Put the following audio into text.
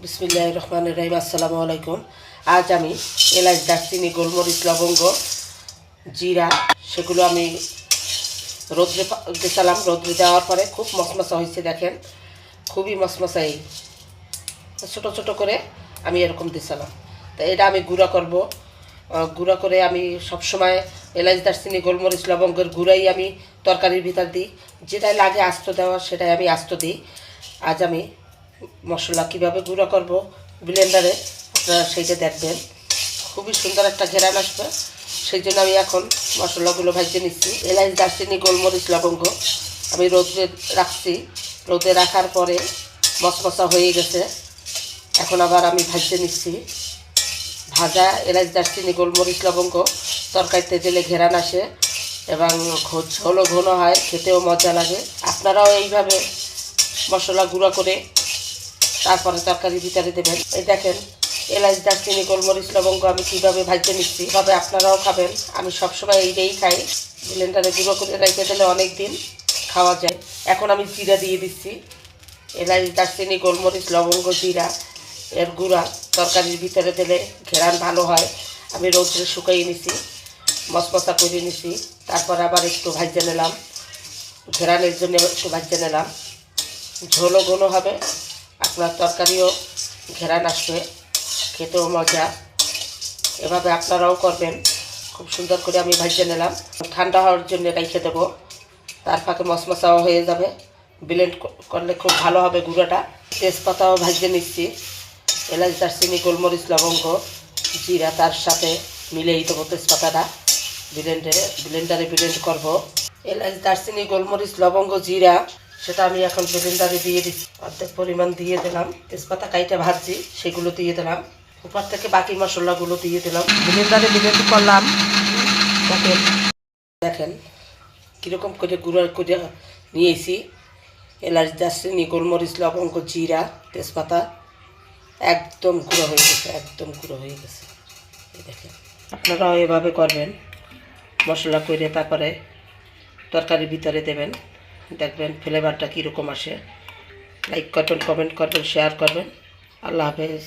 বিসমিল্লাহির রহমানির রহিম। আসসালামু আলাইকুম। আজ আমি এলাচ, দারচিনি, গোলমরিচ, লবঙ্গ, জিরা সেগুলো আমি রোদ্রে দিয়েছিলাম। রোদ্রে দেওয়ার পরে খুব মশমশা হয়েছে, দেখেন খুবই মশমশাই। ছোটো ছোটো করে আমি এরকম দিয়েছিলাম। তো এটা আমি গুঁড়া করব। গুঁড়া করে আমি সবসময় এলাচ, দারচিনি, গোলমরিচ, লবঙ্গের গুঁড়াই আমি তরকারির ভিতর দিই। যেটাই লাগে আস্ত দেওয়া সেটাই আমি আস্ত দিই। আজ আমি মশলা কীভাবে গুঁড়ো করব ব্লেন্ডারে, আপনারা সেইটা দেখবেন। খুবই সুন্দর একটা ঘেরান আসবে, সেই জন্য আমি এখন মশলাগুলো ভাজিয়ে নিচ্ছি। এলাচ, দারচিনি, গোলমরিচ, লবঙ্গ আমি রোদে রাখছি। রোদে রাখার পরে মশমশা হয়ে গেছে, এখন আবার আমি ভাজিয়ে নিচ্ছি। ভাজা এলাচ, দারচিনি, গোলমরিচ, লবঙ্গ তরকারিতে দিলে ঘেরান আসে এবং ঝোলও ঘন হয়, খেতেও মজা লাগে। আপনারাও এইভাবে মশলা গুঁড়ো করে তারপরে তরকারির ভিতরে দেবেন। এই দেখেন এলাচ, দারচিনি, গোলমরিচ, লবঙ্গ আমি কীভাবে ভাজতে নিচ্ছি, এভাবে আপনারাও খাবেন। আমি সবসময় এইটাই খাই। ব্লেন্ডারে গুঁড়ো করে রেখে দিলে অনেক দিন খাওয়া যায়। এখন আমি জিরা দিয়ে দিচ্ছি। এলাচ, দারচিনি, গোলমরিচ, লবঙ্গ, জিরা এর গুঁড়া তরকারির ভিতরে দিলে ঘেরান ভালো হয়। আমি রৌদ্রে শুকাইয়ে নিছি, মশমশা করে নিছি। তারপর আবার একটু ভাজতে নিলাম, ঘেরানের জন্য একটু ভাজতে নিলাম। ঝোলও ঘন হবে, আপনার তরকারিও ঘেরান আসবে, খেতেও মজা। এভাবে আপনারাও করবেন। খুব সুন্দর করে আমি ভাজিয়ে নিলাম। ঠান্ডা হওয়ার জন্য রেখে দেবো, তার ফাঁকে মশমশাও হয়ে যাবে। ব্লেন্ড করলে খুব ভালো হবে গুঁড়োটা। তেজপাতাও ভাজিয়ে নিচ্ছি। এলাচ, দারচিনি, গোলমরিচ, লবঙ্গ, জিরা তার সাথে মিলিয়ে দেবো তেজপাতাটা। ব্লেন্ডারে ব্লেন্ড করব। এলাচ, দারচিনি, গোলমরিচ, লবঙ্গ, জিরা সেটা আমি এখন ব্লেন্ডারে দিয়ে দিচ্ছি। অর্ধেক পরিমাণ দিয়ে দিলাম। তেজপাতা কাইটা ভাজছি সেগুলো দিয়ে দিলাম। উপর থেকে বাকি মশলাগুলো দিয়ে দিলাম। ব্লেন্ডারে ব্লেন্ড করলাম। দেখেন দেখেন কীরকম করে গুঁড়ো করে নিয়েছি। এলাচ, দারচিনি, গোলমরিচ, লবঙ্গ, জিরা, তেজপাতা একদম গুঁড়ো হয়ে গেছে, একদম গুঁড়ো হয়ে গেছে। দেখেন আপনারাও এভাবে করবেন, মশলা করে তারপরে তরকারির ভিতরে দেবেন। দেখবেন ফ্লেভারটা কীরকম আসে। লাইক করবেন, কমেন্ট করবেন, শেয়ার করবেন। আল্লাহ হাফেজ।